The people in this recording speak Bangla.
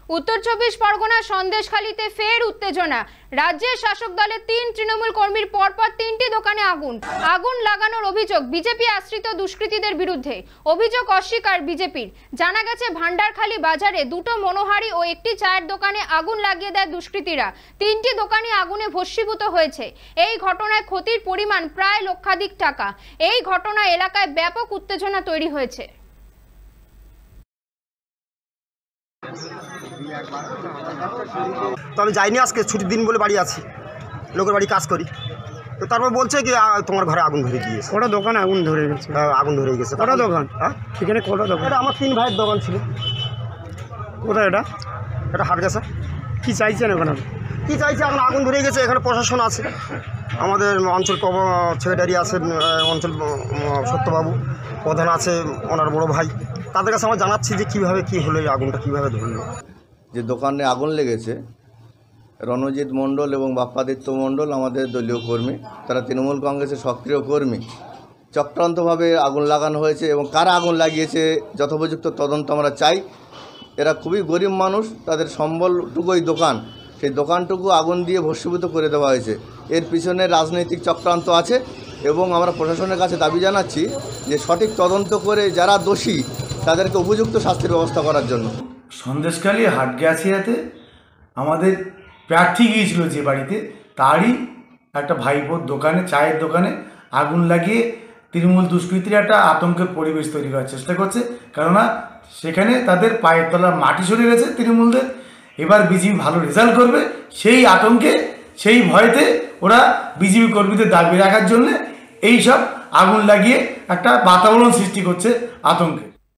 उत्तर 24 परगना सन्देशखालीते फेर उत्तेजना। राज्य शासक दलेर 3 तृणमूल कर्मीर परपर 3टी दोकाने आगुन लागानोर अभियोग बीजेपी आश्रित दुष्कृतीदेर बिरुद्धे। अभियोग अस्वीकार बीजेपीर। जाना गेছে भांडारखाली बाजारे दुটো मनोहारी और एकटी चाয়ের দোকানে आगुन লাগিয়ে দেয় दुष्कृतीरा। 3টি দোকানই आगुने भस्मीभूत হয়েছে। এই ঘটনায় ক্ষতির পরিমাণ প্রায় লক্ষাধিক টাকা। এই ঘটনায় এলাকায় ব্যাপক উত্তেজনা তৈরি হয়েছে। तो जाइनी आज के छुट्टी दिन बोले बाड़ी आছি लोकेर बाड़ी काज करी तो तारपर बोलছে कि তোমার ঘরে আগুন ধরে গিয়েছে। কোটা দোকান আগুন ধরে গেছে? আগুন ধরে গেছে। কোটা দোকান? হ্যাঁ এখানে কোটা দোকান? এটা আমার 3 ভাইয়ের দোকান ছিল। কোথায় এটা? এটা হাট গেছে। কি চাইছেন এখন? কি চাইছে এখন আগুন ধরে গেছে, এখানে প্রশাসন আছে, আমাদের অঞ্চল সেক্রেটারি আছে, অঞ্চল সত্যবাবু প্রধান আছে, ওনার বড় ভাই, তাদের কাছে আমরা জানাচ্ছি যে কীভাবে কী হলো, এই আগুনটা কীভাবে ধরলো। যে দোকানে আগুন লেগেছে রণজিৎ মণ্ডল এবং বাপ্পাদিত্য মণ্ডল আমাদের দলীয় কর্মী, তারা তৃণমূল কংগ্রেসের সক্রিয় কর্মী। চক্রান্তভাবে আগুন লাগানো হয়েছে এবং কারা আগুন লাগিয়েছে যথোপযুক্ত তদন্ত আমরা চাই। এরা খুবই গরিব মানুষ, তাদের সম্বলটুকুই দোকান, সেই দোকানটুকু আগুন দিয়ে ভস্মীভূত করে দেওয়া হয়েছে। এর পিছনে রাজনৈতিক চক্রান্ত আছে এবং আমরা প্রশাসনের কাছে দাবি জানাচ্ছি যে সঠিক তদন্ত করে যারা দোষী তাদেরকে উপযুক্ত শাস্তির ব্যবস্থা করার জন্য। সন্দেশখালী হাটগাছিয়াতে আমাদের প্রার্থী গিয়েছিল যে বাড়িতে, তারই একটা ভাইপোর দোকানে, চায়ের দোকানে আগুন লাগিয়ে তৃণমূল দুষ্কৃতীরা একটা আতঙ্কের পরিবেশ তৈরি করার চেষ্টা করছে। কেননা সেখানে তাদের পায়ের তলার মাটি সরে গেছে তৃণমূলদের। এবার বিজেপি ভালো রেজাল্ট করবে সেই আতঙ্কে, সেই ভয়তে ওরা বিজেপি কর্মীদের দাবি রাখার জন্য এই সব আগুন লাগিয়ে একটা বাতাবরণ সৃষ্টি করছে আতঙ্কে।